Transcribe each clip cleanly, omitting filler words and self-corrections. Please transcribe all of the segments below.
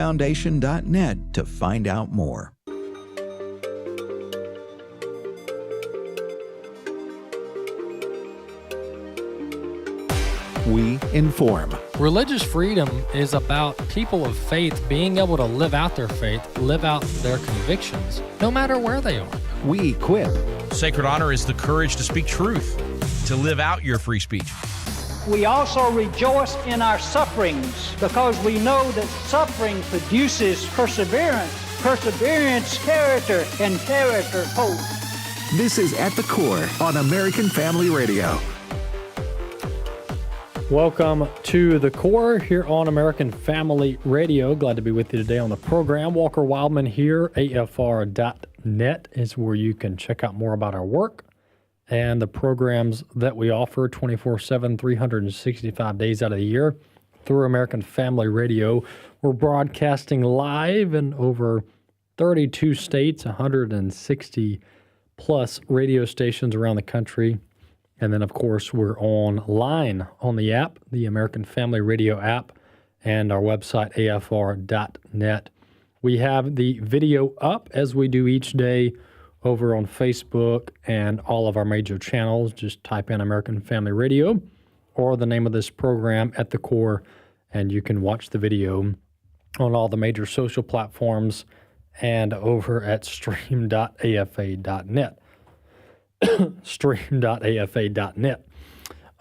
Foundation.net to find out more. We inform. Religious freedom is about people of faith being able to live out their faith, live out their convictions, no matter where they are. We equip. Sacred honor is the courage to speak truth, to live out your free speech. We also rejoice in our sufferings because we know that suffering produces perseverance, perseverance, character, and character, hope. This is At the Core on American Family Radio. Welcome to The Core here on American Family Radio. Glad to be with you today on the program. Walker Wildmon here. AFR.net is where you can check out more about our work and the programs that we offer 24/7, 365 days out of the year through American Family Radio. We're broadcasting live in over 32 states, 160 plus radio stations around the country. And then, of course, we're online on the app, the American Family Radio app, and our website, AFR.net. We have the video up, as we do each day, over on Facebook and all of our major channels. Just type in American Family Radio or the name of this program, At the Core, and you can watch the video on all the major social platforms and over at stream.afa.net. stream.afa.net.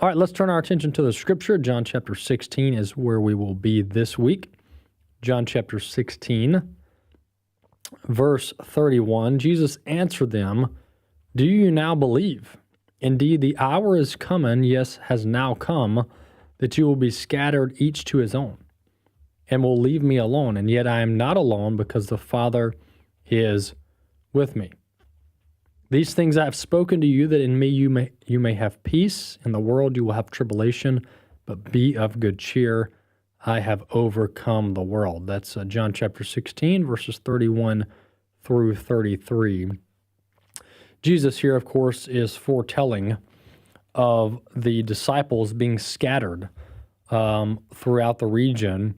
All right, let's turn our attention to the scripture. John chapter 16 is where we will be this week. John chapter 16, verse 31. Jesus answered them, "Do you now believe? Indeed, the hour is coming, yes, has now come, that you will be scattered each to his own, and will leave me alone. And yet I am not alone, because the Father is with me. These things I have spoken to you, that in me you may have peace. In the world you will have tribulation, but be of good cheer. I have overcome the world." That's John chapter 16, verses 31 through 33. Jesus here, of course, is foretelling of the disciples being scattered throughout the region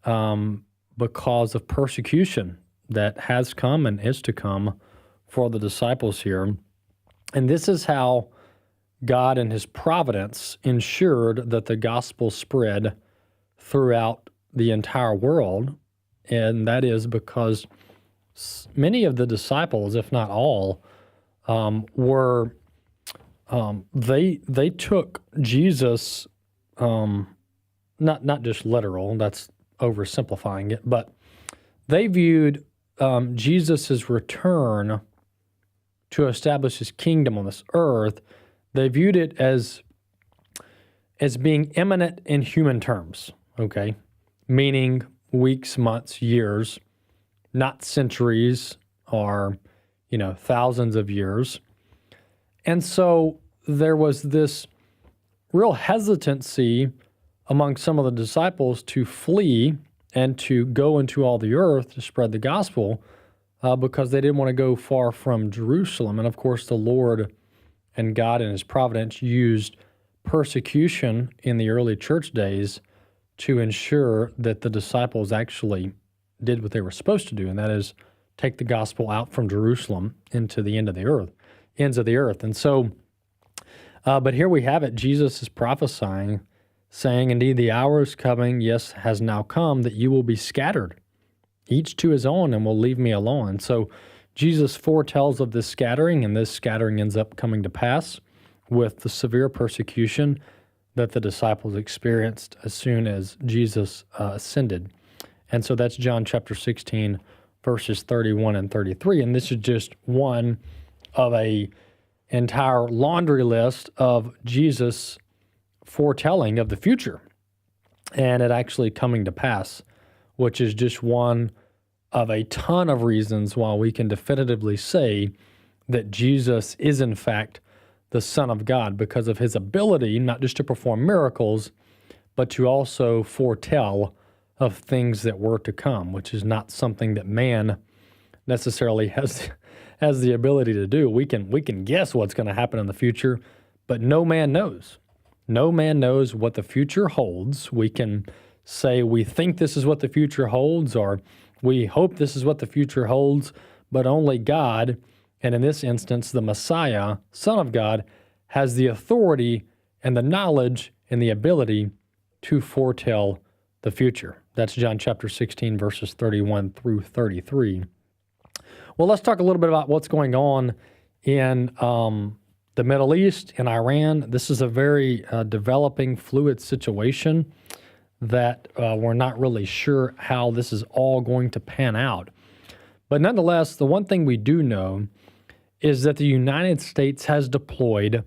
because of persecution that has come and is to come for the disciples here. And this is how God in his providence ensured that the gospel spread throughout the entire world. And that is because many of the disciples, if not all, they took Jesus, not just literal, that's oversimplifying it, but they viewed Jesus' return to establish his kingdom on this earth. They viewed it as being imminent in human terms, okay? Meaning weeks, months, years, not centuries or, thousands of years. And so there was this real hesitancy among some of the disciples to flee and to go into all the earth to spread the gospel, because they didn't want to go far from Jerusalem. And of course, the Lord and God in his providence used persecution in the early church days to ensure that the disciples actually did what they were supposed to do, and that is take the gospel out from Jerusalem into the ends of the earth. And so, but here we have it. Jesus is prophesying, saying, "Indeed, the hour is coming, yes, has now come, that you will be scattered, each to his own, and will leave me alone." And so Jesus foretells of this scattering, and this scattering ends up coming to pass with the severe persecution that the disciples experienced as soon as Jesus ascended. And so that's John chapter 16, verses 31 and 33. And this is just one of a entire laundry list of Jesus foretelling of the future and it actually coming to pass, which is just one of a ton of reasons why we can definitively say that Jesus is in fact the Son of God, because of his ability not just to perform miracles, but to also foretell of things that were to come, which is not something that man necessarily has the ability to do. We can guess what's going to happen in the future, but no man knows. No man knows what the future holds. We can say we think this is what the future holds, or we hope this is what the future holds, but only God, and in this instance, the Messiah, Son of God, has the authority and the knowledge and the ability to foretell the future. That's John chapter 16, verses 31 through 33. Well, let's talk a little bit about what's going on in the Middle East, in Iran. This is a very developing, fluid situation that we're not really sure how this is all going to pan out. But nonetheless, the one thing we do know is that the United States has deployed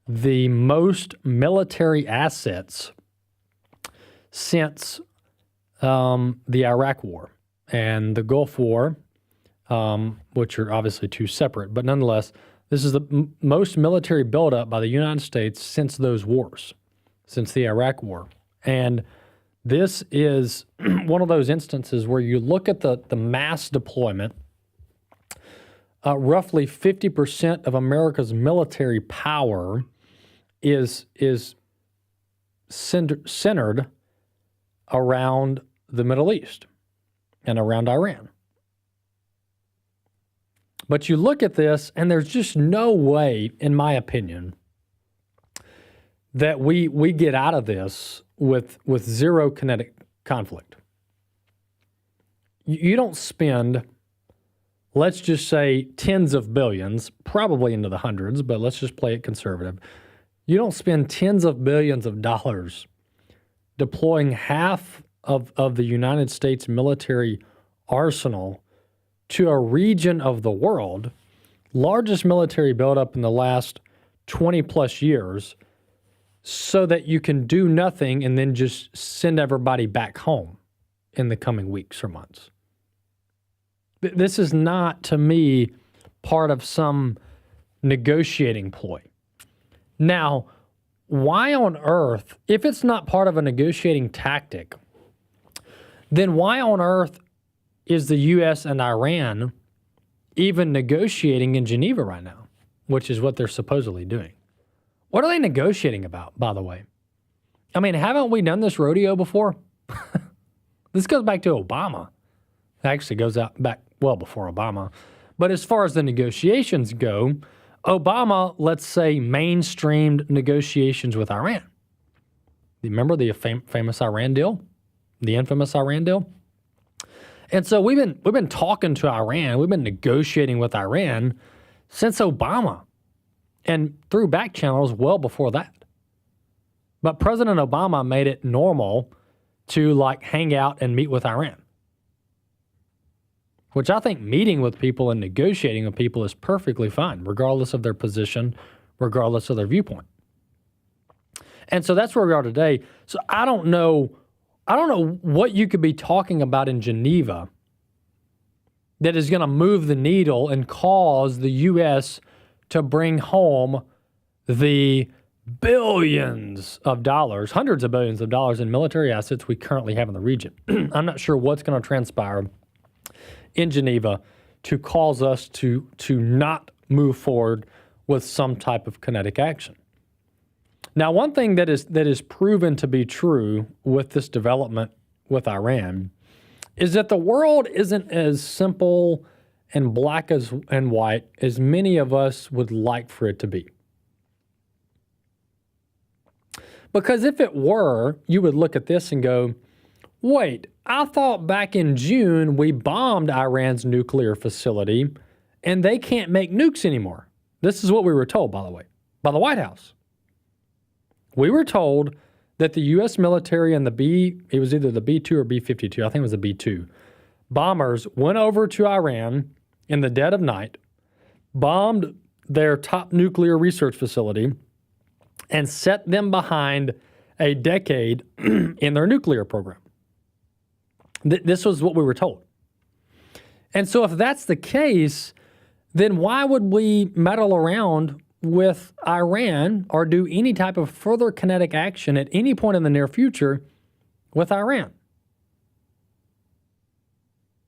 the most military assets since the Iraq War and the Gulf War, which are obviously two separate. But nonetheless, this is the most military buildup by the United States since those wars, since the Iraq War. And this is one of those instances where you look at the mass deployment. Roughly 50% of America's military power is centered around the Middle East and around Iran. But you look at this, and there's just no way, in my opinion, that we get out of this with zero kinetic conflict. You don't spend, let's just say, tens of billions, probably into the hundreds, but let's just play it conservative. You don't spend tens of billions of dollars deploying half of the United States military arsenal to a region of the world, largest military buildup in the last 20 plus years, so that you can do nothing and then just send everybody back home in the coming weeks or months. This is not, to me, part of some negotiating ploy. Now, why on earth, if it's not part of a negotiating tactic, then why on earth is the U.S. and Iran even negotiating in Geneva right now, which is what they're supposedly doing? What are they negotiating about, by the way? I mean, haven't we done this rodeo before? This goes back to Obama. It actually goes back well before Obama. But as far as the negotiations go, Obama, let's say, mainstreamed negotiations with Iran. Remember the famous Iran deal? The infamous Iran deal? And so we've been talking to Iran, we've been negotiating with Iran since Obama, and through back channels well before that. But President Obama made it normal to hang out and meet with Iran, which I think meeting with people and negotiating with people is perfectly fine, regardless of their position, regardless of their viewpoint. And so that's where we are today. So I don't know what you could be talking about in Geneva that is going to move the needle and cause the U.S. to bring home the billions of dollars, hundreds of billions of dollars in military assets we currently have in the region. I'm not sure what's going to transpire in Geneva to cause us to not move forward with some type of kinetic action. Now, one thing that is proven to be true with this development with Iran is that the world isn't as simple and black and white as many of us would like for it to be. Because if it were, you would look at this and go, wait, I thought back in June we bombed Iran's nuclear facility and they can't make nukes anymore. This is what we were told, by the way, by the White House. We were told that the U.S. military and it was either the B-2 or B-52, I think it was the B-2, bombers went over to Iran in the dead of night, bombed their top nuclear research facility, and set them behind a decade in their nuclear program. This was what we were told. And so if that's the case, then why would we meddle around with Iran or do any type of further kinetic action at any point in the near future with Iran?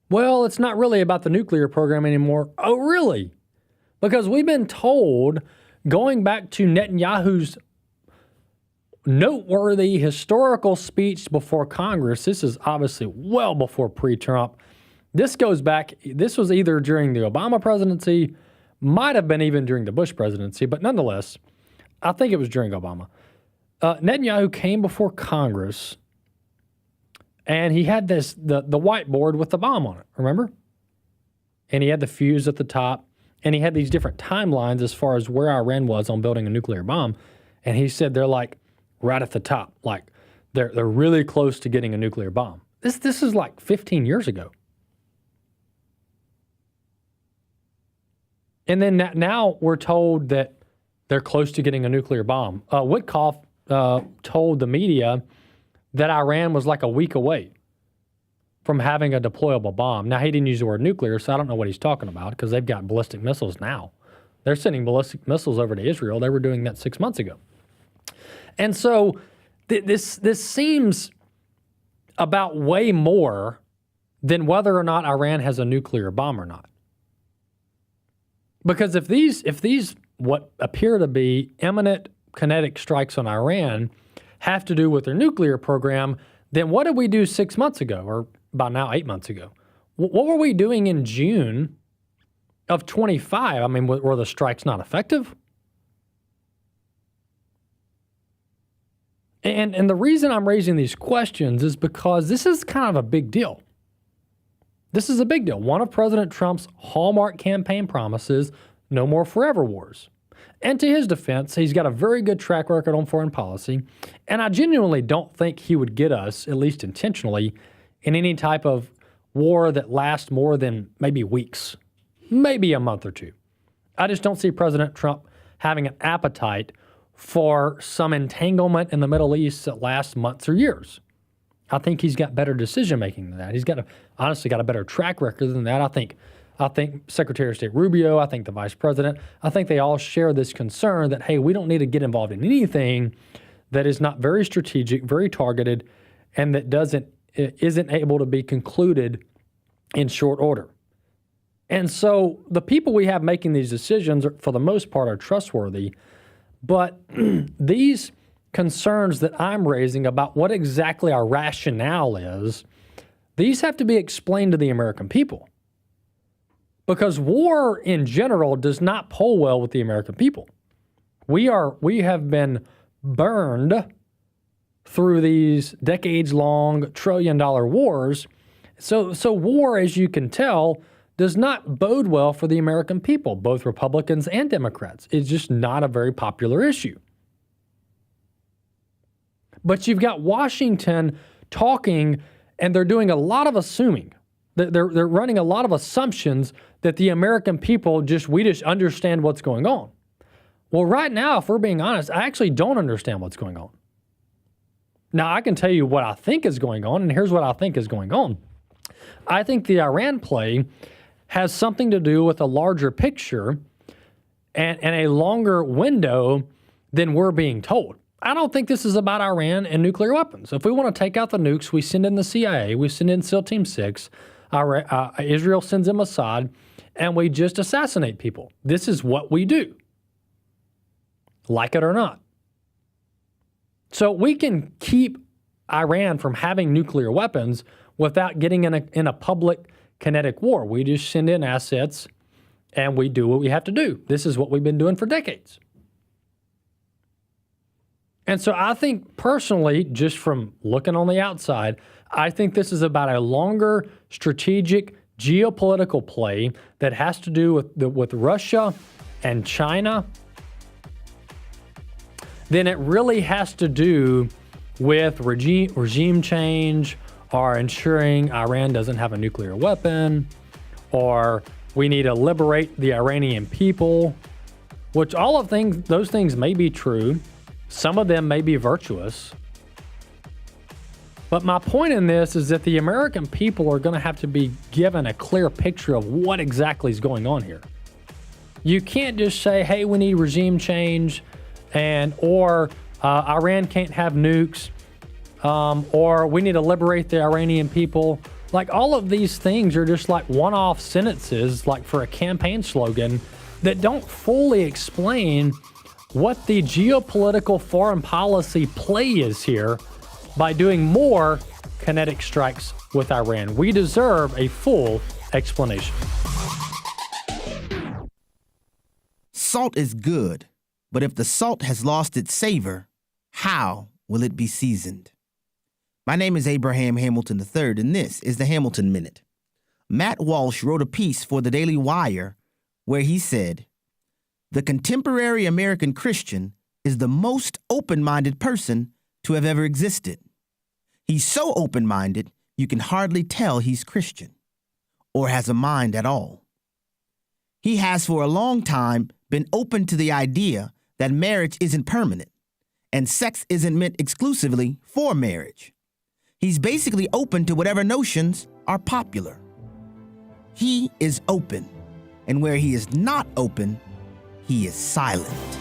Well, it's not really about the nuclear program anymore. Oh, really? Because we've been told, going back to Netanyahu's noteworthy historical speech before Congress. This is obviously well before pre-Trump. This goes back, this was either during the Obama presidency, might have been even during the Bush presidency, but nonetheless, I think it was during Obama. Netanyahu came before Congress and he had the whiteboard with the bomb on it, remember? And he had the fuse at the top, and he had these different timelines as far as where Iran was on building a nuclear bomb. And he said they're like right at the top, like they're really close to getting a nuclear bomb. This is like 15 years ago. And then now we're told that they're close to getting a nuclear bomb. Witkoff told the media that Iran was like a week away from having a deployable bomb. Now, he didn't use the word nuclear, so I don't know what he's talking about because they've got ballistic missiles now. They're sending ballistic missiles over to Israel. They were doing that 6 months ago. And so this seems about way more than whether or not Iran has a nuclear bomb or not. Because if these what appear to be imminent kinetic strikes on Iran have to do with their nuclear program, then what did we do 6 months ago, or by now 8 months ago? What were we doing in June of 25? I mean, were the strikes not effective? And the reason I'm raising these questions is because this is kind of a big deal. This is a big deal. One of President Trump's hallmark campaign promises, no more forever wars. And to his defense, he's got a very good track record on foreign policy, and I genuinely don't think he would get us, at least intentionally, in any type of war that lasts more than maybe weeks, maybe a month or two. I just don't see President Trump having an appetite for some entanglement in the Middle East that lasts months or years. I think he's got better decision-making than that. He's honestly got a better track record than that. I think Secretary of State Rubio, I think the Vice President, I think they all share this concern that, hey, we don't need to get involved in anything that is not very strategic, very targeted, and that isn't able to be concluded in short order. And so the people we have making these decisions, for the most part, are trustworthy, but these concerns that I'm raising about what exactly our rationale is, these have to be explained to the American people. Because war in general does not poll well with the American people. We have been burned through these decades-long trillion-dollar wars. So war, as you can tell, does not bode well for the American people, both Republicans and Democrats. It's just not a very popular issue. But you've got Washington talking, and they're doing a lot of assuming. They're running a lot of assumptions that the American people we just understand what's going on. Well, right now, if we're being honest, I actually don't understand what's going on. Now, I can tell you what I think is going on, and here's what I think is going on. I think the Iran play has something to do with a larger picture and a longer window than we're being told. I don't think this is about Iran and nuclear weapons. If we want to take out the nukes, we send in the CIA, we send in SEAL Team 6, Israel sends in Assad, and we just assassinate people. This is what we do, like it or not. So we can keep Iran from having nuclear weapons without getting in a public kinetic war. We just send in assets and we do what we have to do. This is what we've been doing for decades. And so I think personally, just from looking on the outside, I think this is about a longer strategic geopolitical play that has to do with Russia and China than it really has to do with regime change or ensuring Iran doesn't have a nuclear weapon, or we need to liberate the Iranian people, which all of those things may be true. Some of them may be virtuous. But my point in this is that the American people are going to have to be given a clear picture of what exactly is going on here. You can't just say, hey, we need regime change, or Iran can't have nukes, or we need to liberate the Iranian people. Like, all of these things are just like one-off sentences, like for a campaign slogan, that don't fully explain what the geopolitical foreign policy play is here by doing more kinetic strikes with Iran. We deserve a full explanation. Salt is good, but if the salt has lost its savor, how will it be seasoned? My name is Abraham Hamilton III, and this is the Hamilton Minute. Matt Walsh wrote a piece for the Daily Wire where he said, "The contemporary American Christian is the most open-minded person to have ever existed. He's so open-minded, you can hardly tell he's Christian or has a mind at all. He has for a long time been open to the idea that marriage isn't permanent and sex isn't meant exclusively for marriage. He's basically open to whatever notions are popular. He is open, and where he is not open, he is silent."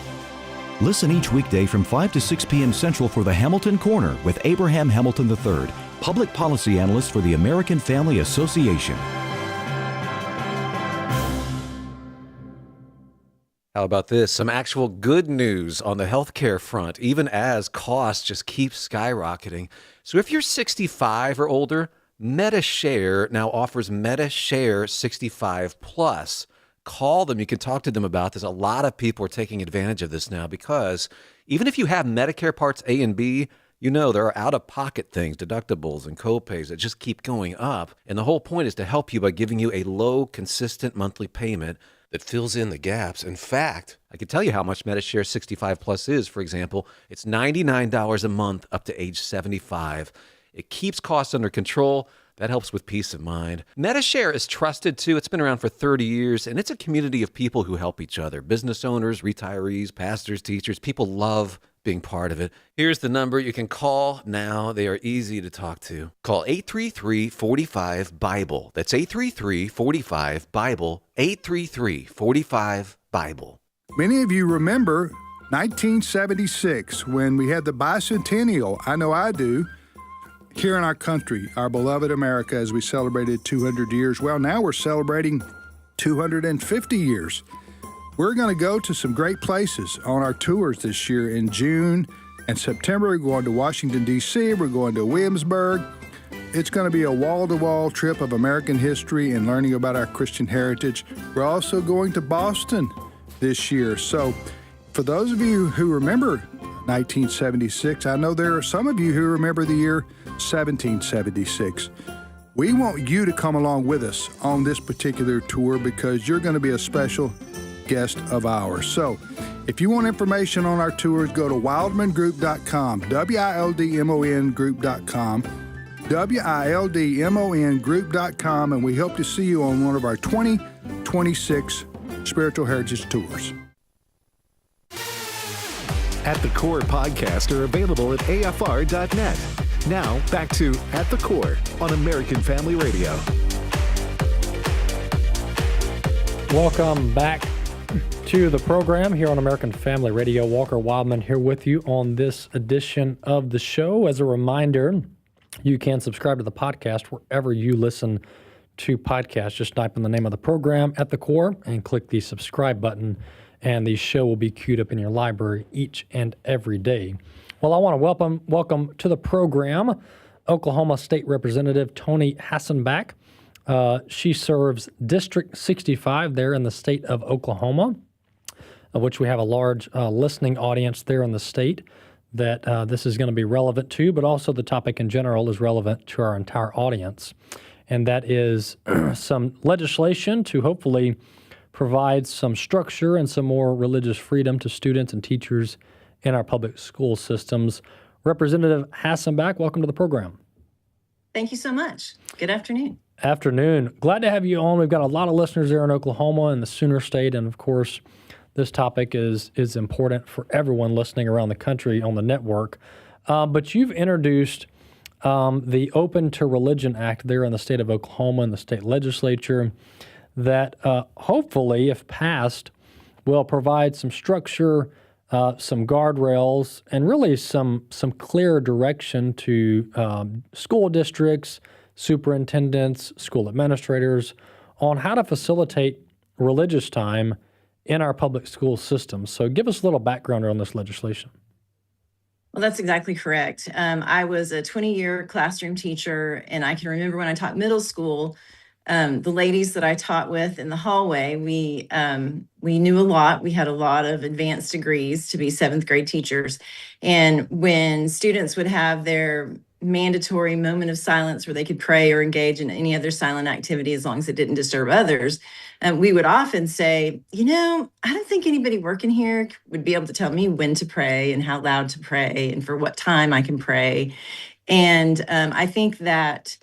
Listen each weekday from 5 to 6 p.m. Central for the Hamilton Corner with Abraham Hamilton III, Public Policy Analyst for the American Family Association. How about this? Some actual good news on the healthcare front, even as costs just keep skyrocketing. So if you're 65 or older, MediShare now offers MediShare 65 Plus. Call them. You can talk to them about this. A lot of people are taking advantage of this now because even if you have Medicare Parts A and B, you know there are out-of-pocket things, deductibles and copays that just keep going up. And the whole point is to help you by giving you a low, consistent monthly payment that fills in the gaps. In fact, I can tell you how much MediShare 65 Plus is. For example, it's $99 a month up to age 75. It keeps costs under control. That helps with peace of mind. MediShare is trusted too. It's been around for 30 years, and it's a community of people who help each other. Business owners, retirees, pastors, teachers. People love being part of it. Here's the number you can call now. They are easy to talk to. Call 833-45-BIBLE. That's 833-45-BIBLE. 833-45-BIBLE. Many of you remember 1976 when we had the bicentennial. I know I do. Here in our country, our beloved America, as we celebrated 200 years. Well, now we're celebrating 250 years. We're going to go to some great places on our tours this year. In June and September, we're going to Washington, D.C. We're going to Williamsburg. It's going to be a wall-to-wall trip of American history and learning about our Christian heritage. We're also going to Boston this year. So for those of you who remember 1976, I know there are some of you who remember the year 1776. We want you to come along with us on this particular tour because you're going to be a special guest of ours. So if you want information on our tours, go to wildmongroup.com, WILDMON group.com, WILDMON group.com, and we hope to see you on one of our 2026 Spiritual Heritage Tours. At the Core podcasts are available at AFR.net. Now, back to At the Core on American Family Radio. Welcome back to the program here on American Family Radio. Walker Wildmon here with you on this edition of the show. As a reminder, you can subscribe to the podcast wherever you listen to podcasts. Just type in the name of the program, At the Core, and click the subscribe button, and the show will be queued up in your library each and every day. Well, I want to welcome to the program Oklahoma State Representative Toni Hassenbach. She serves District 65 there in the state of Oklahoma, of which we have a large listening audience there in the state that this is going to be relevant to, but also the topic in general is relevant to our entire audience. And that is some legislation to hopefully provide some structure and some more religious freedom to students and teachers in our public school systems. Representative Hassenbach, welcome to the program. Thank you so much. Good afternoon. Afternoon. Glad to have you on. We've got a lot of listeners there in Oklahoma and the Sooner State, and of course, this topic is important for everyone listening around the country on the network. But you've introduced the Open to Religion Act there in the state of Oklahoma and the state legislature that hopefully, if passed, will provide some structure, some guardrails, and really some clear direction to school districts, superintendents, school administrators on how to facilitate religious time in our public school system. So give us a little background on this legislation. Well, that's exactly correct. I was a 20-year classroom teacher, and I can remember when I taught middle school, the ladies that I taught with in the hallway, we knew a lot. We had a lot of advanced degrees to be seventh grade teachers. And when students would have their mandatory moment of silence where they could pray or engage in any other silent activity as long as it didn't disturb others, we would often say, I don't think anybody working here would be able to tell me when to pray and how loud to pray and for what time I can pray. And I think that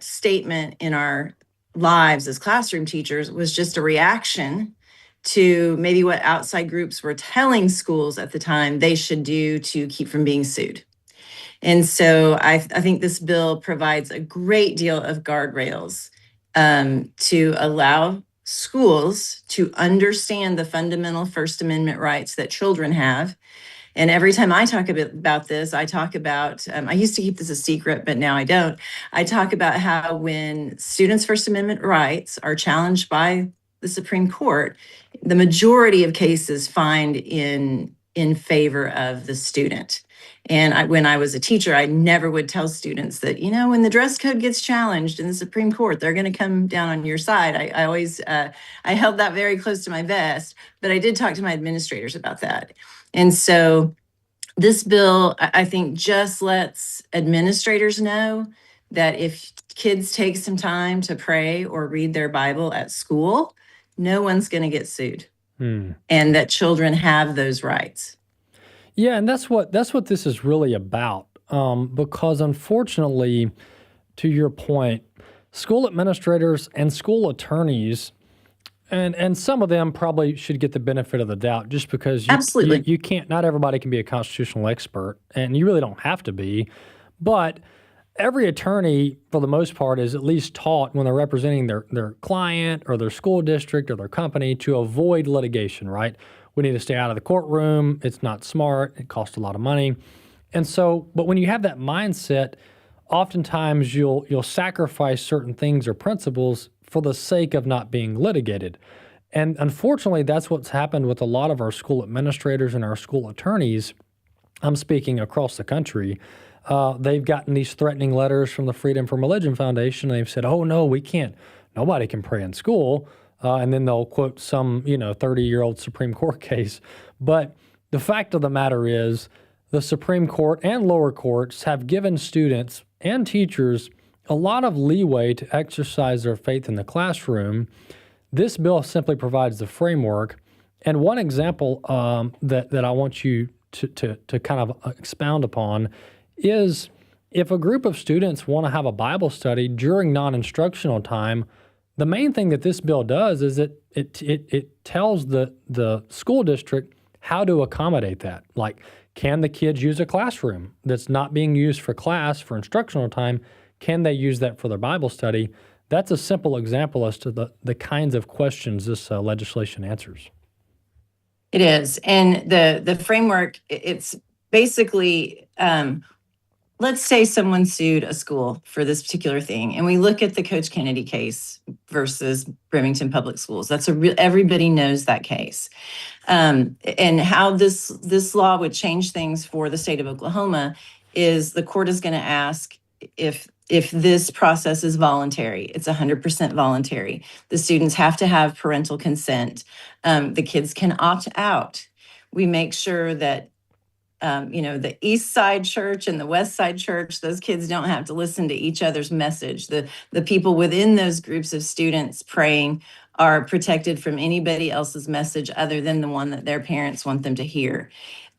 statement in our lives as classroom teachers was just a reaction to maybe what outside groups were telling schools at the time they should do to keep from being sued. And so I think this bill provides a great deal of guardrails to allow schools to understand the fundamental First Amendment rights that children have. And every time I talk about this, I talk about, I used to keep this a secret, but now I don't. I talk about how when students' First Amendment rights are challenged by the Supreme Court, the majority of cases find in favor of the student. And when I was a teacher, I never would tell students that, when the dress code gets challenged in the Supreme Court, they're going to come down on your side. I always, I held that very close to my vest, but I did talk to my administrators about that. And so this bill, I think, just lets administrators know that if kids take some time to pray or read their Bible at school, no one's going to get sued. And that children have those rights. Yeah, and that's what this is really about. Because unfortunately, to your point, school administrators and school attorneys, and some of them probably should get the benefit of the doubt, just because you can't. Not everybody can be a constitutional expert, and you really don't have to be. But every attorney, for the most part, is at least taught when they're representing their client or their school district or their company to avoid litigation, right? We need to stay out of the courtroom. It's not smart. It costs a lot of money. And so, but when you have that mindset, oftentimes you'll sacrifice certain things or principles for the sake of not being litigated. And unfortunately, that's what's happened with a lot of our school administrators and our school attorneys. I'm speaking across the country. They've gotten these threatening letters from the Freedom from Religion Foundation. They've said, oh, no, we can't. Nobody can pray in school. And then they'll quote some, 30-year-old Supreme Court case. But the fact of the matter is the Supreme Court and lower courts have given students and teachers a lot of leeway to exercise their faith in the classroom. This bill simply provides the framework. And one example that I want you to kind of expound upon is if a group of students want to have a Bible study during non-instructional time, the main thing that this bill does is it tells the school district how to accommodate that. Like, can the kids use a classroom that's not being used for class, for instructional time? Can they use that for their Bible study? That's a simple example as to the kinds of questions this legislation answers. It is. And the framework, it's basically, let's say someone sued a school for this particular thing, and we look at the Coach Kennedy case versus Bremerton Public Schools. That's everybody knows that case. And how this law would change things for the state of Oklahoma is the court is going to ask if this process is voluntary. It's 100% voluntary. The students have to have parental consent. The kids can opt out. We make sure that the East Side Church and the West Side Church, those kids don't have to listen to each other's message. The people within those groups of students praying are protected from anybody else's message other than the one that their parents want them to hear.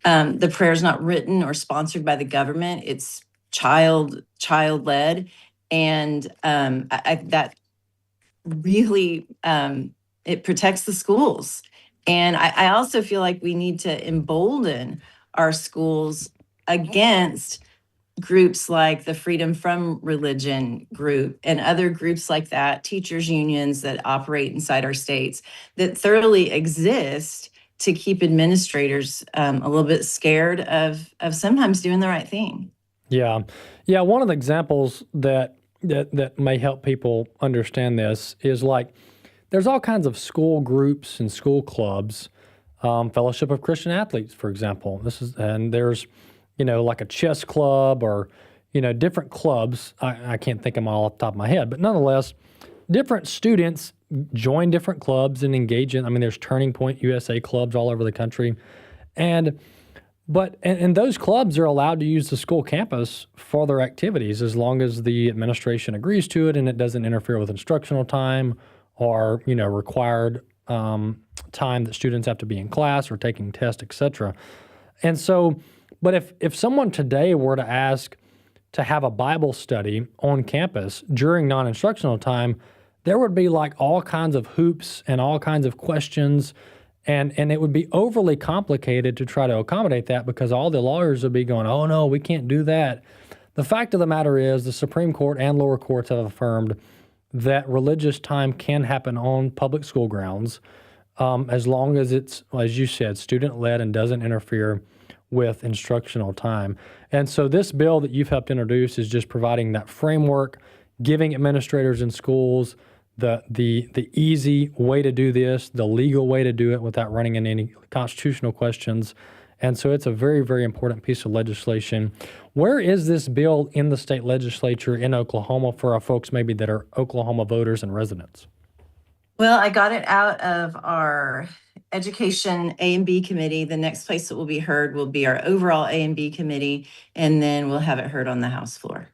The prayer is not written or sponsored by the government. It's child-led. And that really, it protects the schools. And I also feel like we need to embolden our schools against groups like the Freedom from Religion group and other groups like that, teachers unions that operate inside our states that thoroughly exist to keep administrators a little bit scared of sometimes doing the right thing. Yeah. One of the examples that may help people understand this is like there's all kinds of school groups and school clubs, Fellowship of Christian Athletes, for example. And there's, like a chess club or, different clubs. I can't think of them all off the top of my head, but nonetheless, different students join different clubs and engage in. There's Turning Point USA clubs all over the country, and those clubs are allowed to use the school campus for their activities as long as the administration agrees to it and it doesn't interfere with instructional time or required time that students have to be in class or taking tests, etc. And so, but if someone today were to ask to have a Bible study on campus during non-instructional time, there would be like all kinds of hoops and all kinds of questions, and it would be overly complicated to try to accommodate that because all the lawyers would be going, oh no, we can't do that. The fact of the matter is the Supreme Court and lower courts have affirmed that religious time can happen on public school grounds as long as it's, as you said, student-led and doesn't interfere with instructional time. And so this bill that you've helped introduce is just providing that framework, giving administrators in schools the easy way to do this, the legal way to do it without running into any constitutional questions. And so it's a very, very important piece of legislation. Where is this bill in the state legislature in Oklahoma for our folks maybe that are Oklahoma voters and residents? Well, I got it out of our Education A and B committee. The next place it will be heard will be our overall A and B committee, and then we'll have it heard on the House floor.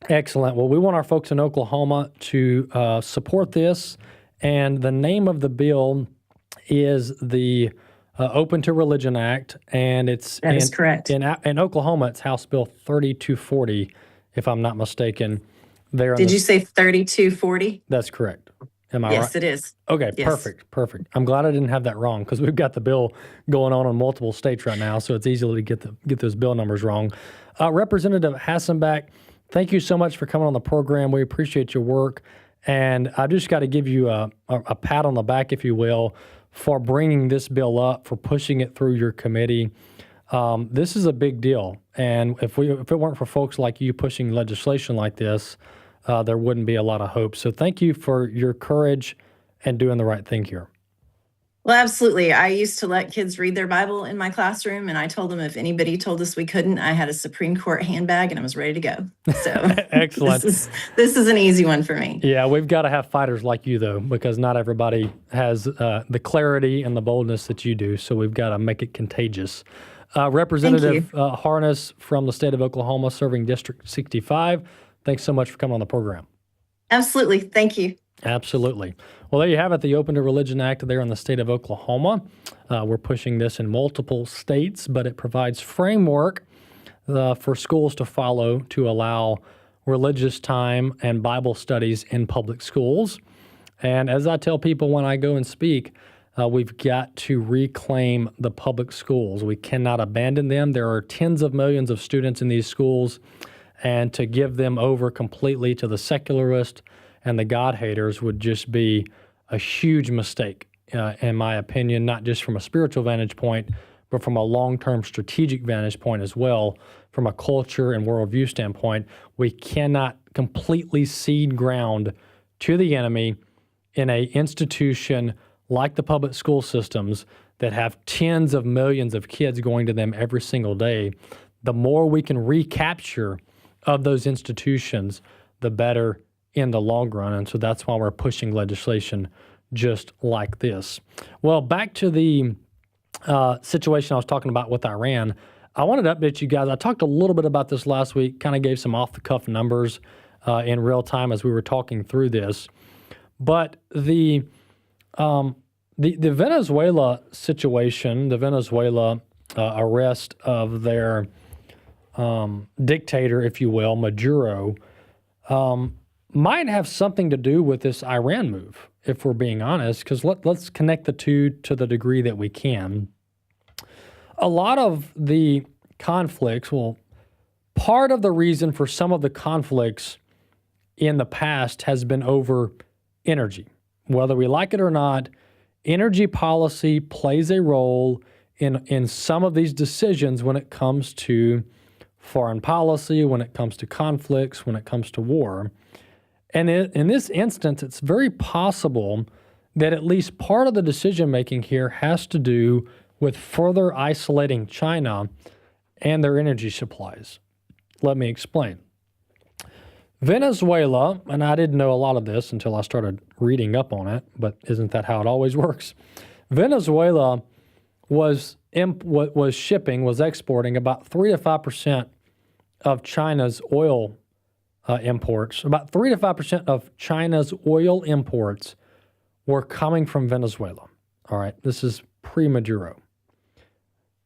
Excellent. Well, we want our folks in Oklahoma to support this, and the name of the bill is the Open to Religion Act, and it's that is correct. In Oklahoma, it's House Bill 3240, if I'm not mistaken. Did you say 3240? That's correct. Am I right? Yes, it is. Okay, Yes. perfect. I'm glad I didn't have that wrong because we've got the bill going on in multiple states right now, so it's easy to get those bill numbers wrong. Representative Hassenbach, thank you so much for coming on the program. We appreciate your work, and I just got to give you a pat on the back, if you will, for bringing this bill up, for pushing it through your committee. This is a big deal, and if it weren't for folks like you pushing legislation like this, there wouldn't be a lot of hope. So thank you for your courage and doing the right thing here. Well, absolutely. I used to let kids read their Bible in my classroom, and I told them if anybody told us we couldn't, I had a Supreme Court handbag and I was ready to go. So Excellent. This is an easy one for me. Yeah, we've got to have fighters like you, though, because not everybody has the clarity and the boldness that you do. So we've got to make it contagious. Representative Harness from the state of Oklahoma, serving District 65. Thanks so much for coming on the program. Absolutely. Thank you. Absolutely. Well, there you have it, the Open to Religion Act there in the state of Oklahoma. We're pushing this in multiple states, but it provides framework for schools to follow to allow religious time and Bible studies in public schools. And as I tell people when I go and speak, we've got to reclaim the public schools. We cannot abandon them. There are tens of millions of students in these schools, and to give them over completely to the secularist and the God haters would just be a huge mistake, in my opinion, not just from a spiritual vantage point, but from a long-term strategic vantage point as well. From a culture and worldview standpoint, we cannot completely cede ground to the enemy in an institution like the public school systems that have tens of millions of kids going to them every single day. The more we can recapture of those institutions, the better in the long run. And so that's why we're pushing legislation just like this. Well, back to the situation I was talking about with Iran. I wanted to update you guys. I talked a little bit about this last week, kind of gave some off-the-cuff numbers in real time as we were talking through this. But the Venezuela situation, the Venezuela arrest of their dictator, if you will, Maduro, might have something to do with this Iran move, if we're being honest, because let's connect the two to the degree that we can. A lot of the conflicts, part of the reason for some of the conflicts in the past has been over energy. Whether we like it or not, energy policy plays a role in some of these decisions when it comes to foreign policy, when it comes to conflicts, when it comes to war. And in this instance, it's very possible that at least part of the decision-making here has to do with further isolating China and their energy supplies. Let me explain. Venezuela, and I didn't know a lot of this until I started reading up on it, but isn't that how it always works? Venezuela was exporting about 3 to 5% of China's oil imports. About 3 to 5% of China's oil imports were coming from Venezuela. All right, this is pre-Maduro.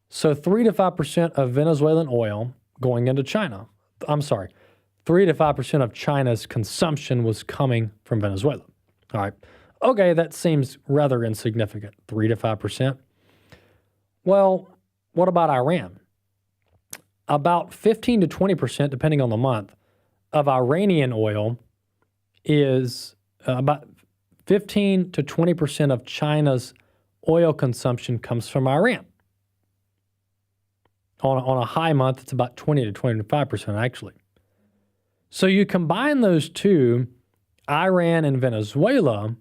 So 3 to 5% of Venezuelan oil going into China. I'm sorry, 3 to 5% of China's consumption was coming from Venezuela. All right, okay, that seems rather insignificant, 3 to 5%. Well, what about Iran? About 15 to 20%, depending on the month, of Iranian oil is about 15 to 20% of China's oil consumption comes from Iran. On a high month, it's about 20 to 25% actually. So you combine those two, Iran and Venezuela,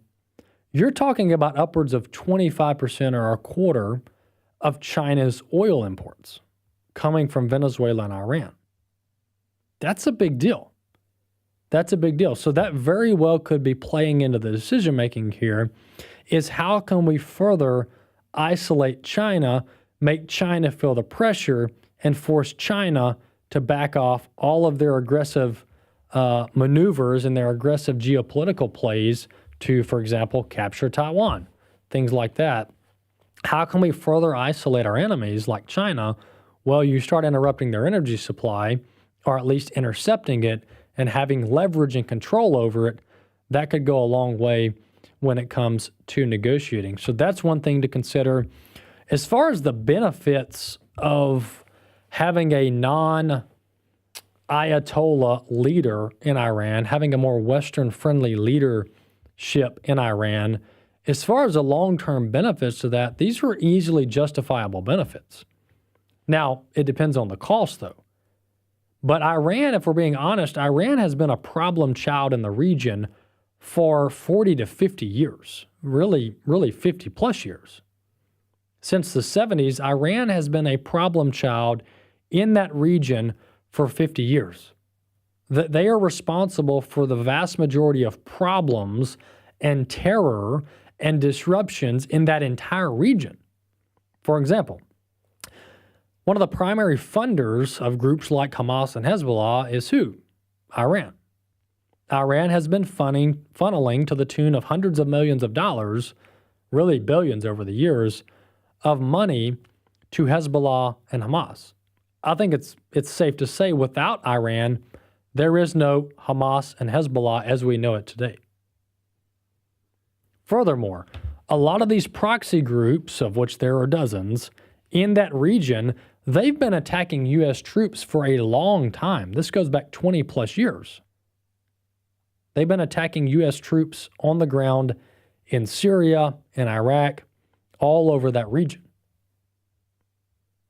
you're talking about upwards of 25% or a quarter of China's oil imports coming from Venezuela and Iran. That's a big deal. That's a big deal. So that very well could be playing into the decision-making here is how can we further isolate China, make China feel the pressure, and force China to back off all of their aggressive maneuvers and their aggressive geopolitical plays to, for example, capture Taiwan, things like that. How can we further isolate our enemies like China? Well, you start interrupting their energy supply, or at least intercepting it, and having leverage and control over it. That could go a long way when it comes to negotiating. So that's one thing to consider. As far as the benefits of having a non-Ayatollah leader in Iran, having a more Western-friendly leadership in Iran, as far as the long-term benefits of that, these were easily justifiable benefits. Now, it depends on the cost, though. But Iran, if we're being honest, Iran has been a problem child in the region for 40 to 50 years, really 50 plus years. Since the 70s, Iran has been a problem child in that region for 50 years. They are responsible for the vast majority of problems and terror and disruptions in that entire region. For example, one of the primary funders of groups like Hamas and Hezbollah is who? Iran. Iran has been funneling to the tune of hundreds of millions of dollars, really billions over the years, of money to Hezbollah and Hamas. I think it's safe to say without Iran, there is no Hamas and Hezbollah as we know it today. Furthermore, a lot of these proxy groups, of which there are dozens, in that region, they've been attacking U.S. troops for a long time. This goes back 20 plus years. They've been attacking U.S. troops on the ground in Syria and Iraq, all over that region.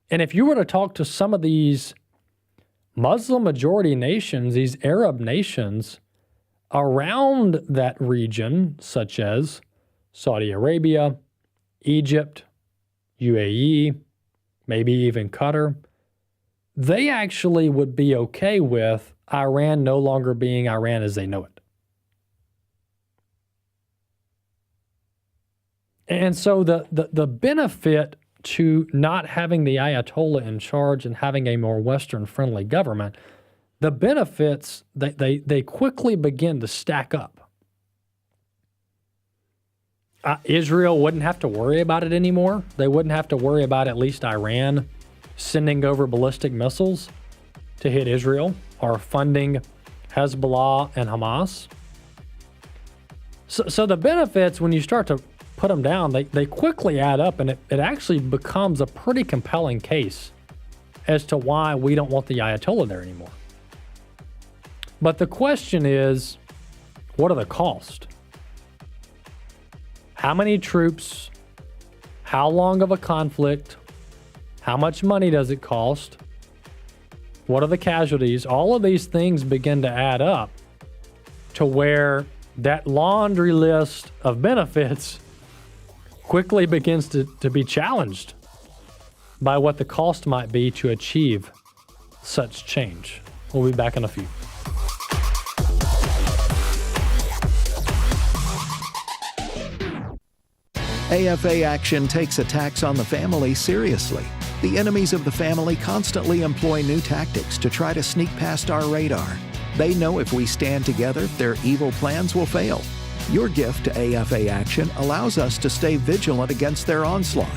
And if you were to talk to some of these Muslim majority nations, these Arab nations around that region, such as Saudi Arabia, Egypt, UAE, maybe even Qatar, they actually would be okay with Iran no longer being Iran as they know it. And so the benefit to not having the Ayatollah in charge and having a more Western-friendly government, the benefits, they quickly begin to stack up. Israel wouldn't have to worry about it anymore. They wouldn't have to worry about at least Iran sending over ballistic missiles to hit Israel or funding Hezbollah and Hamas. So the benefits, when you start to put them down, they quickly add up, and it actually becomes a pretty compelling case as to why we don't want the Ayatollah there anymore. But the question is, what are the costs? How many troops? How long of a conflict? How much money does it cost? What are the casualties? All of these things begin to add up to where that laundry list of benefits quickly begins to be challenged by what the cost might be to achieve such change. We'll be back in a few. AFA Action takes attacks on the family seriously. The enemies of the family constantly employ new tactics to try to sneak past our radar. They know if we stand together, their evil plans will fail. Your gift to AFA Action allows us to stay vigilant against their onslaught.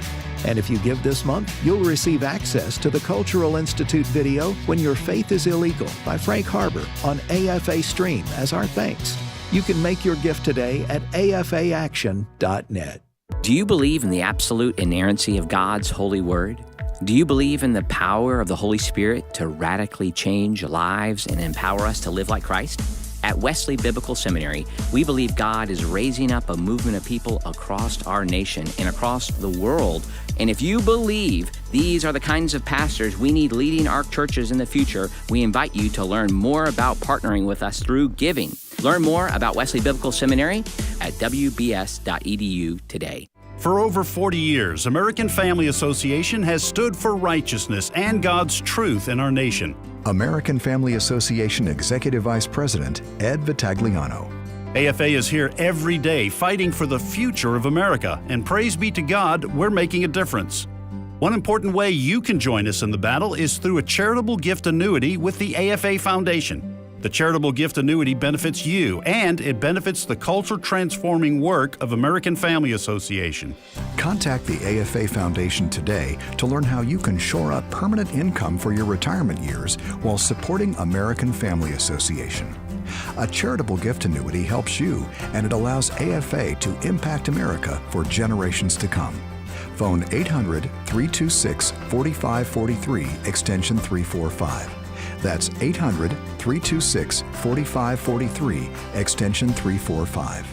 And if you give this month, you'll receive access to the Cultural Institute video When Your Faith is Illegal by Frank Harbor on AFA Stream as our thanks. You can make your gift today at afaaction.net. Do you believe in the absolute inerrancy of God's holy word? Do you believe in the power of the Holy Spirit to radically change lives and empower us to live like Christ? At Wesley Biblical Seminary, we believe God is raising up a movement of people across our nation and across the world. And if you believe these are the kinds of pastors we need leading our churches in the future, we invite you to learn more about partnering with us through giving. Learn more about Wesley Biblical Seminary at wbs.edu today. For over 40 years, American Family Association has stood for righteousness and God's truth in our nation. American Family Association Executive Vice President Ed Vitagliano. AFA is here every day fighting for the future of America, and praise be to God, we're making a difference. One important way you can join us in the battle is through a charitable gift annuity with the AFA Foundation. The charitable gift annuity benefits you, and it benefits the culture-transforming work of American Family Association. Contact the AFA Foundation today to learn how you can shore up permanent income for your retirement years while supporting American Family Association. A charitable gift annuity helps you, and it allows AFA to impact America for generations to come. Phone 800-326-4543, extension 345. That's 800-326-4543, extension 345.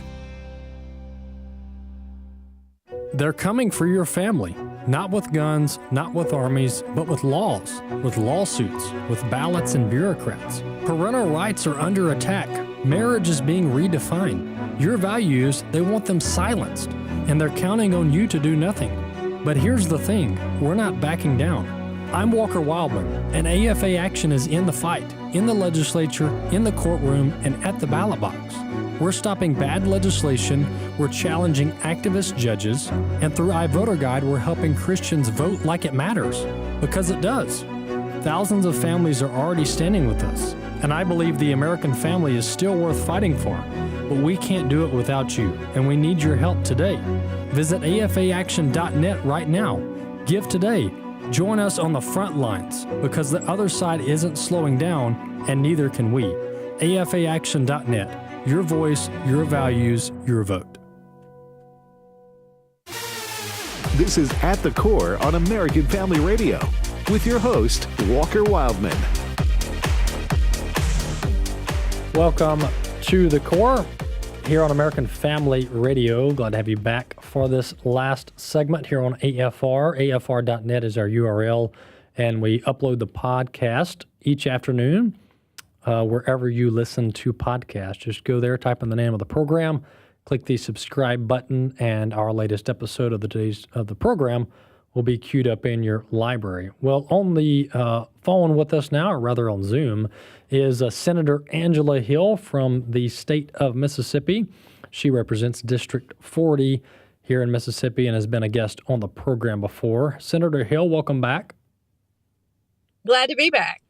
They're coming for your family, not with guns, not with armies, but with laws, with lawsuits, with ballots and bureaucrats. Parental rights are under attack. Marriage is being redefined. Your values, they want them silenced, and they're counting on you to do nothing. But here's the thing, we're not backing down. I'm Walker Wildmon, and AFA Action is in the fight, in the legislature, in the courtroom, and at the ballot box. We're stopping bad legislation, we're challenging activist judges, and through iVoter Guide, we're helping Christians vote like it matters, because it does. Thousands of families are already standing with us, and I believe the American family is still worth fighting for, but we can't do it without you, and we need your help today. Visit afaaction.net right now. Give today. Join us on the front lines, because the other side isn't slowing down, and neither can we. afaaction.net. Your voice, your values, your vote. This is At the Core on American Family Radio with your host, Walker Wildmon. Welcome to The Core here on American Family Radio. Glad to have you back for this last segment here on AFR. AFR.net is our URL, and we upload the podcast each afternoon wherever you listen to podcasts. Just go there, type in the name of the program, click the subscribe button, and our latest episode of the program will be queued up in your library. Well, on the phone with us now, or rather on Zoom, is Senator Angela Hill from the state of Mississippi. She represents District 40 here in Mississippi and has been a guest on the program before. Senator Hill, welcome back. Glad to be back.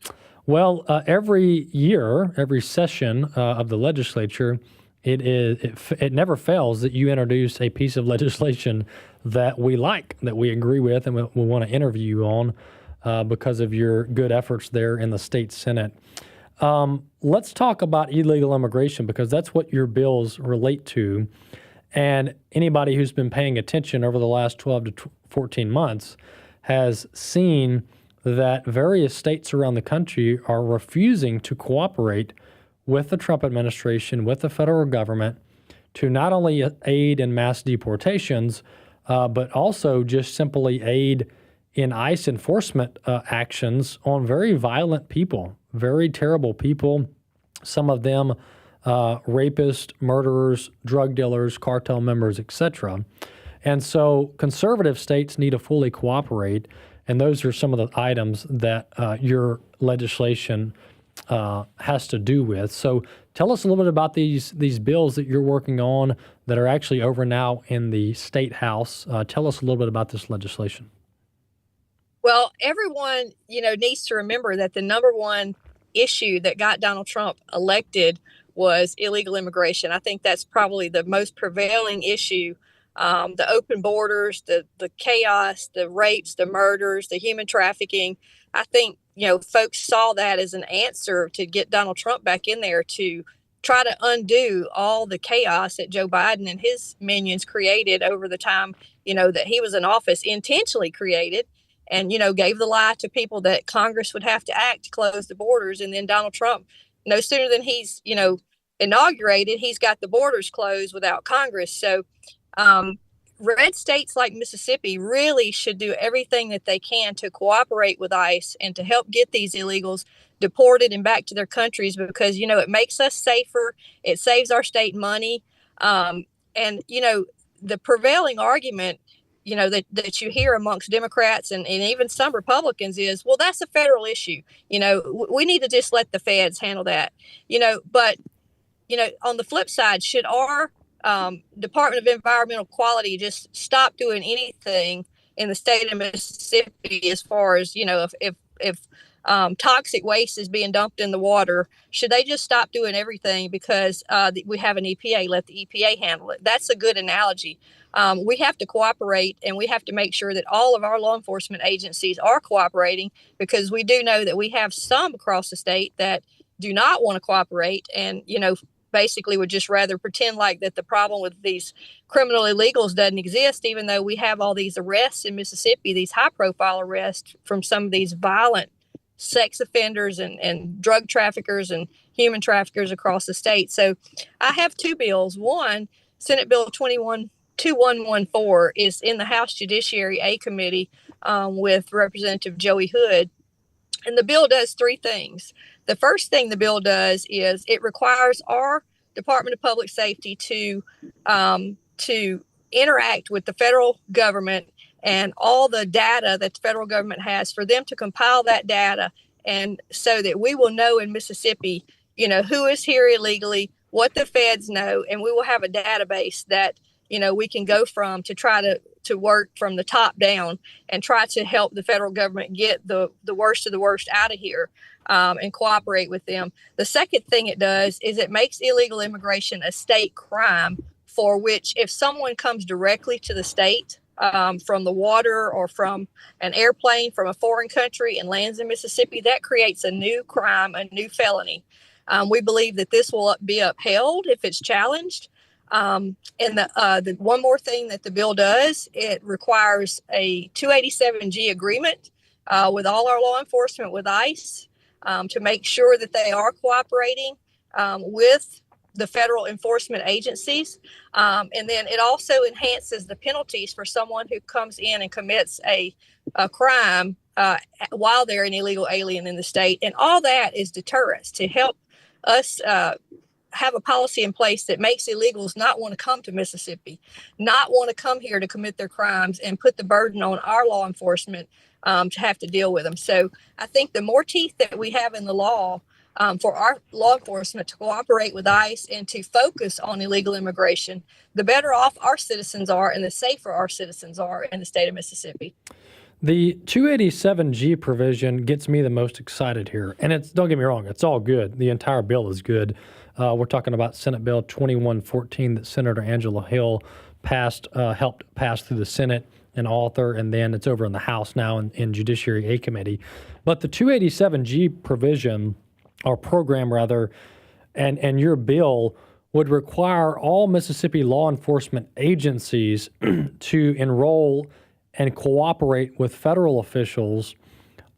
Well, every year, every session of the legislature, it never fails that you introduce a piece of legislation that we like, that we agree with, and we want to interview you on because of your good efforts there in the state Senate. Let's talk about illegal immigration, because that's what your bills relate to. And anybody who's been paying attention over the last 12 to 14 months has seen that various states around the country are refusing to cooperate with the Trump administration, with the federal government, to not only aid in mass deportations, but also just simply aid in ICE enforcement actions on very violent people, very terrible people, some of them rapists, murderers, drug dealers, cartel members, etc. And so conservative states need to fully cooperate, and those are some of the items that your legislation has to do with. So tell us a little bit about these bills that you're working on that are actually over now in the State House. Tell us a little bit about this legislation. Well, everyone, needs to remember that the number one issue that got Donald Trump elected was illegal immigration. I think that's probably the most prevailing issue. The open borders, the chaos, the rapes, the murders, the human trafficking. I think, folks saw that as an answer to get Donald Trump back in there to try to undo all the chaos that Joe Biden and his minions created over the time, that he was in office, intentionally created, and, gave the lie to people that Congress would have to act to close the borders. And then Donald Trump, no sooner than he's, inaugurated, he's got the borders closed without Congress. So red states like Mississippi really should do everything that they can to cooperate with ICE and to help get these illegals deported and back to their countries, because, it makes us safer. It saves our state money. And, the prevailing argument, that you hear amongst Democrats and even some Republicans is, well, that's a federal issue. We need to just let the feds handle that, but, on the flip side, should our Department of Environmental Quality just stop doing anything in the state of Mississippi as far as, if toxic waste is being dumped in the water, should they just stop doing everything because we have an EPA, let the EPA handle it? That's a good analogy. We have to cooperate, and we have to make sure that all of our law enforcement agencies are cooperating, because we do know that we have some across the state that do not want to cooperate and, basically would just rather pretend like that the problem with these criminal illegals doesn't exist, even though we have all these arrests in Mississippi, these high profile arrests from some of these violent sex offenders and drug traffickers and human traffickers across the state. So I have two bills. One, Senate Bill 2114 is in the House Judiciary A Committee with Representative Joey Hood. And the bill does three things. The first thing the bill does is it requires our Department of Public Safety to interact with the federal government and all the data that the federal government has, for them to compile that data, and so that we will know in Mississippi, who is here illegally, what the feds know, and we will have a database that, we can go from to try to work from the top down and try to help the federal government get the worst of the worst out of here and cooperate with them. The second thing it does is it makes illegal immigration a state crime, for which if someone comes directly to the state from the water or from an airplane from a foreign country and lands in Mississippi, that creates a new crime, a new felony. We believe that this will be upheld if it's challenged. And the one more thing that the bill does, it requires a 287G agreement with all our law enforcement, with ICE, to make sure that they are cooperating with the federal enforcement agencies. And then it also enhances the penalties for someone who comes in and commits a crime while they're an illegal alien in the state. And all that is deterrence to help us have a policy in place that makes illegals not want to come to Mississippi, not want to come here to commit their crimes, and put the burden on our law enforcement to have to deal with them. So I think the more teeth that we have in the law for our law enforcement to cooperate with ICE and to focus on illegal immigration, the better off our citizens are and the safer our citizens are in the state of Mississippi. The 287G provision gets me the most excited here. And don't get me wrong, it's all good. The entire bill is good. We're talking about Senate Bill 2114 that Senator Angela Hill helped pass through the Senate and author, and then it's over in the House now in Judiciary A Committee. But the 287G provision, or program rather, and your bill would require all Mississippi law enforcement agencies to enroll and cooperate with federal officials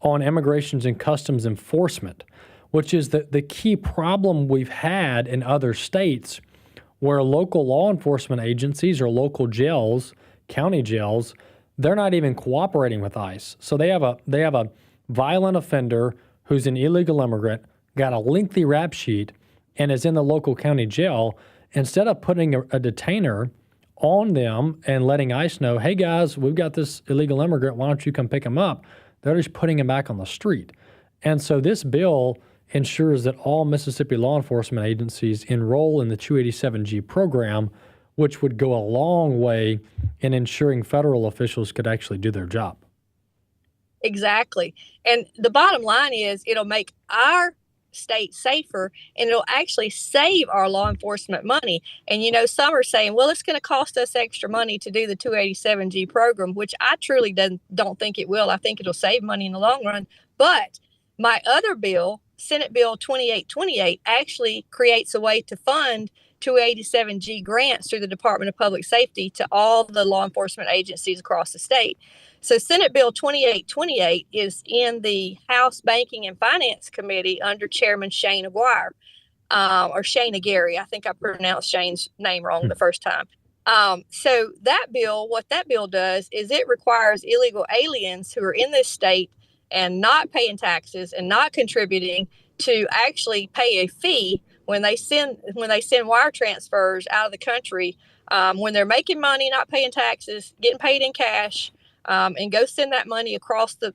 on immigrations and customs enforcement, which is the key problem we've had in other states where local law enforcement agencies or local jails, county jails, they're not even cooperating with ICE. So they have a violent offender who's an illegal immigrant, got a lengthy rap sheet, and is in the local county jail, instead of putting a detainer on them and letting ICE know, hey guys, we've got this illegal immigrant, why don't you come pick him up? They're just putting him back on the street. And so this bill ensures that all Mississippi law enforcement agencies enroll in the 287G program, which would go a long way in ensuring federal officials could actually do their job. Exactly. And the bottom line is it'll make our state safer, and it'll actually save our law enforcement money. And, you know, some are saying, well, it's going to cost us extra money to do the 287G program, which I truly don't think it will. I think it'll save money in the long run. But my other bill, Senate Bill 2828, actually creates a way to fund 287G grants through the Department of Public Safety to all the law enforcement agencies across the state. So Senate Bill 2828 is in the House Banking and Finance Committee under Chairman Shane Aguirre, or Shane Aguirre. I think I pronounced Shane's name wrong the first time. So that bill, what that bill does is it requires illegal aliens who are in this state and not paying taxes and not contributing to actually pay a fee when they send wire transfers out of the country, when they're making money, not paying taxes, getting paid in cash, and go send that money across the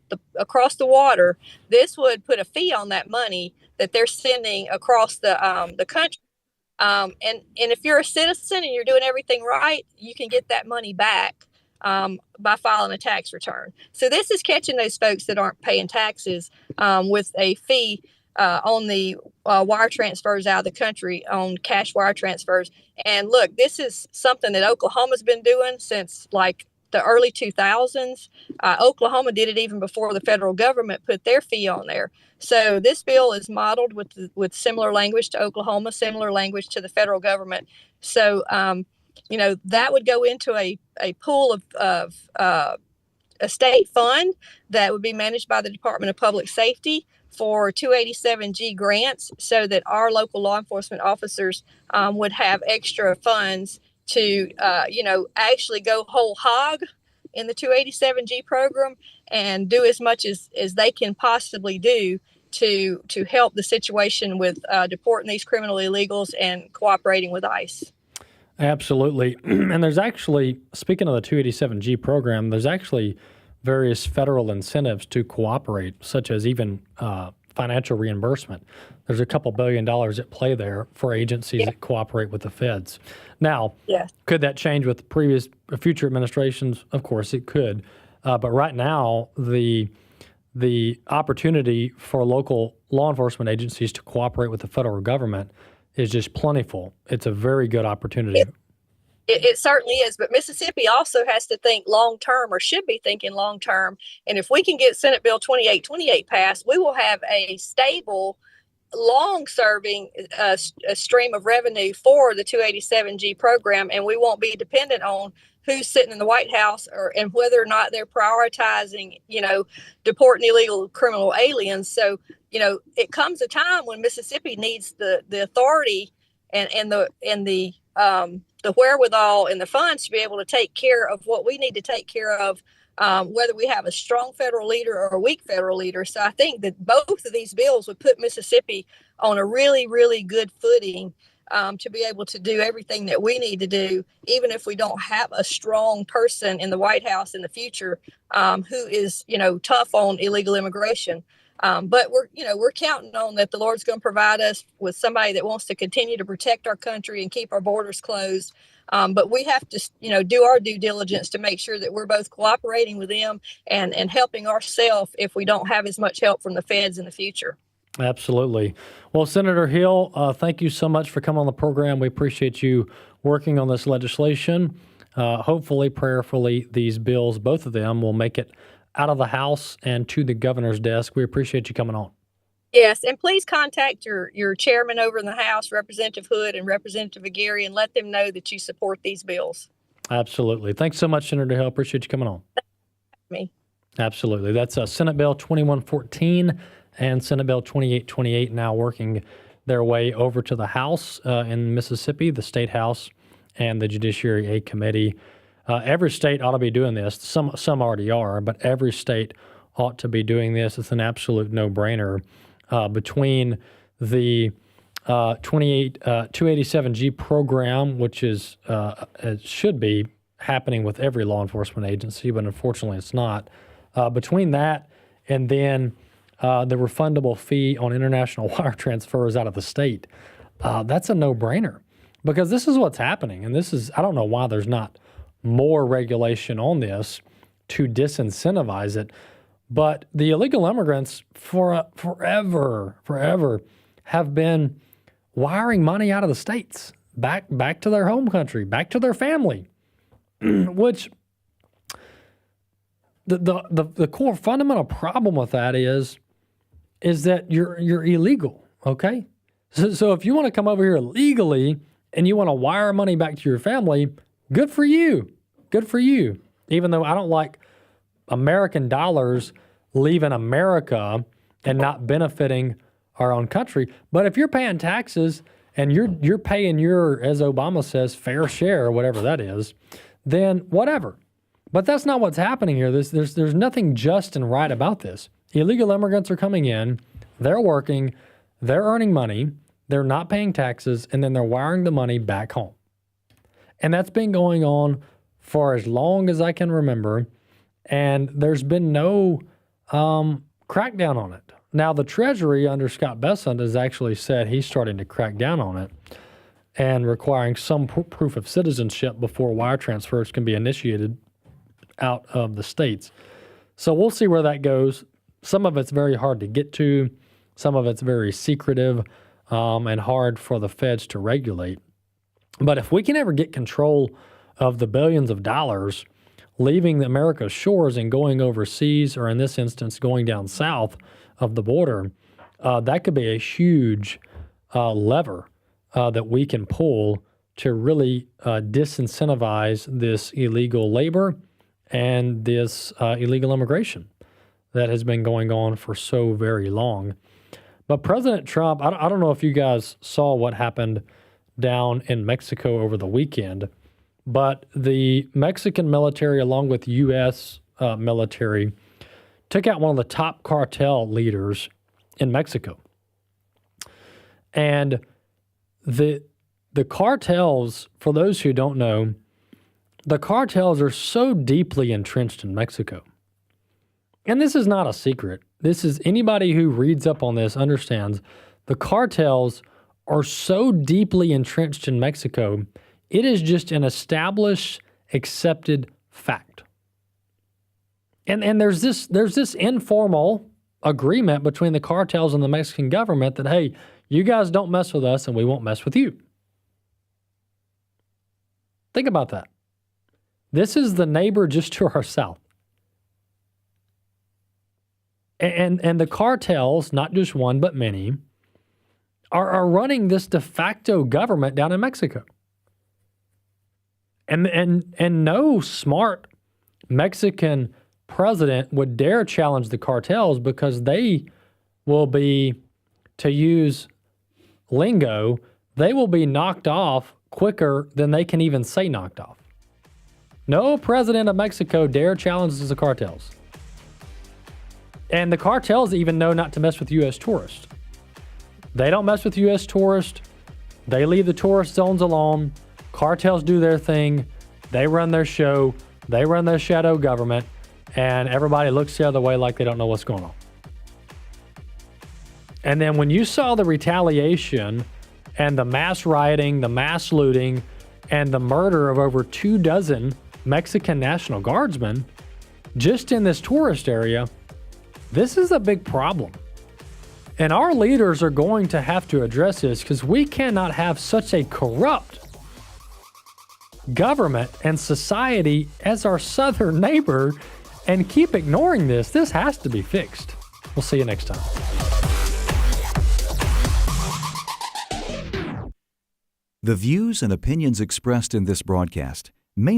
water. This would put a fee on that money that they're sending across the country. And if you're a citizen and you're doing everything right, you can get that money back by filing a tax return. So this is catching those folks that aren't paying taxes with a fee on the wire transfers out of the country, on cash wire transfers. And look, this is something that Oklahoma's been doing since like the early 2000s. Oklahoma did it even before the federal government put their fee on there. So this bill is modeled with similar language to Oklahoma, similar language to the federal government. So, you know, that would go into a pool of a state fund that would be managed by the Department of Public Safety for 287G grants, so that our local law enforcement officers would have extra funds to, you know, actually go whole hog in the 287G program and do as much as they can possibly do to help the situation with deporting these criminal illegals and cooperating with ICE. Absolutely. And there's actually, speaking of the 287G program, there's actually various federal incentives to cooperate, such as even financial reimbursement. There's a couple $2 billion at play there for agencies that cooperate with the feds. Now, could that change with future administrations? Of course it could. But right now, the opportunity for local law enforcement agencies to cooperate with the federal government is just plentiful. It's a very good opportunity. It certainly is, but Mississippi also has to think long-term, or should be thinking long-term. And if we can get Senate Bill 2828 passed, we will have a stable, long-serving stream of revenue for the 287G program, and we won't be dependent on who's sitting in the White House and whether or not they're prioritizing, you know, deporting illegal criminal aliens. So, you know, it comes a time when Mississippi needs the authority and the wherewithal and the funds to be able to take care of what we need to take care of, whether we have a strong federal leader or a weak federal leader. So I think that both of these bills would put Mississippi on a really, really good footing to be able to do everything that we need to do, even if we don't have a strong person in the White House in the future who is, you know, tough on illegal immigration. But we're counting on that the Lord's going to provide us with somebody that wants to continue to protect our country and keep our borders closed. But we have to, you know, do our due diligence to make sure that we're both cooperating with them and helping ourselves if we don't have as much help from the feds in the future. Absolutely. Well, Senator Hill, thank you so much for coming on the program. We appreciate you working on this legislation. Hopefully, prayerfully, these bills, both of them, will make it out of the House and to the governor's desk. We appreciate you coming on. Yes, and please contact your chairman over in the House, Representative Hood and Representative Aguirre, and let them know that you support these bills. Absolutely. Thanks so much, Senator Hill. Appreciate you coming on. Me. Absolutely. That's Senate Bill 2114 and Senate Bill 2828 now working their way over to the House in Mississippi, the State House, and the Judiciary Aid Committee. Every state ought to be doing this. Some already are, but every state ought to be doing this. It's an absolute no-brainer. Between the 287G program, which is it should be happening with every law enforcement agency, but unfortunately it's not. Between that and then the refundable fee on international wire transfers out of the state, that's a no-brainer because this is what's happening. And I don't know why there's not more regulation on this to disincentivize it. But the illegal immigrants forever have been wiring money out of the states back to their home country, back to their family, which the core fundamental problem with that is that you're illegal, okay? So if you want to come over here legally and you want to wire money back to your family, good for you. Good for you. Even though I don't like American dollars leaving America and not benefiting our own country. But if you're paying taxes and you're paying your, as Obama says, fair share, or whatever that is, then whatever. But that's not what's happening here. There's nothing just and right about this. Illegal immigrants are coming in, they're working, they're earning money, they're not paying taxes, and then they're wiring the money back home. And that's been going on for as long as I can remember, and there's been no crackdown on it. Now, the Treasury under Scott Bessent has actually said he's starting to crack down on it and requiring some proof of citizenship before wire transfers can be initiated out of the states. So we'll see where that goes. Some of it's very hard to get to. Some of it's very secretive and hard for the feds to regulate. But if we can ever get control of the billions of dollars leaving America's shores and going overseas, or in this instance, going down south of the border, that could be a huge lever that we can pull to really disincentivize this illegal labor and this illegal immigration that has been going on for so very long. But President Trump, I don't know if you guys saw what happened down in Mexico over the weekend, but the Mexican military, along with U.S. Military, took out one of the top cartel leaders in Mexico. And the cartels, for those who don't know, the cartels are so deeply entrenched in Mexico. And this is not a secret. This is, anybody who reads up on this understands the cartels are so deeply entrenched in Mexico, it is just an established, accepted fact. And there's this informal agreement between the cartels and the Mexican government that, hey, you guys don't mess with us and we won't mess with you. Think about that. This is the neighbor just to our south. And the cartels, not just one but many, are running this de facto government down in Mexico. And no smart Mexican president would dare challenge the cartels because they will be, to use lingo, they will be knocked off quicker than they can even say knocked off. No president of Mexico dare challenge the cartels. And the cartels even know not to mess with U.S. tourists. They don't mess with U.S. tourists. They leave the tourist zones alone. Cartels do their thing. They run their show. They run their shadow government. And everybody looks the other way like they don't know what's going on. And then when you saw the retaliation and the mass rioting, the mass looting, and the murder of over 24 Mexican National Guardsmen just in this tourist area, this is a big problem. And our leaders are going to have to address this because we cannot have such a corrupt government and society as our southern neighbor and keep ignoring this. This has to be fixed. We'll see you next time. The views and opinions expressed in this broadcast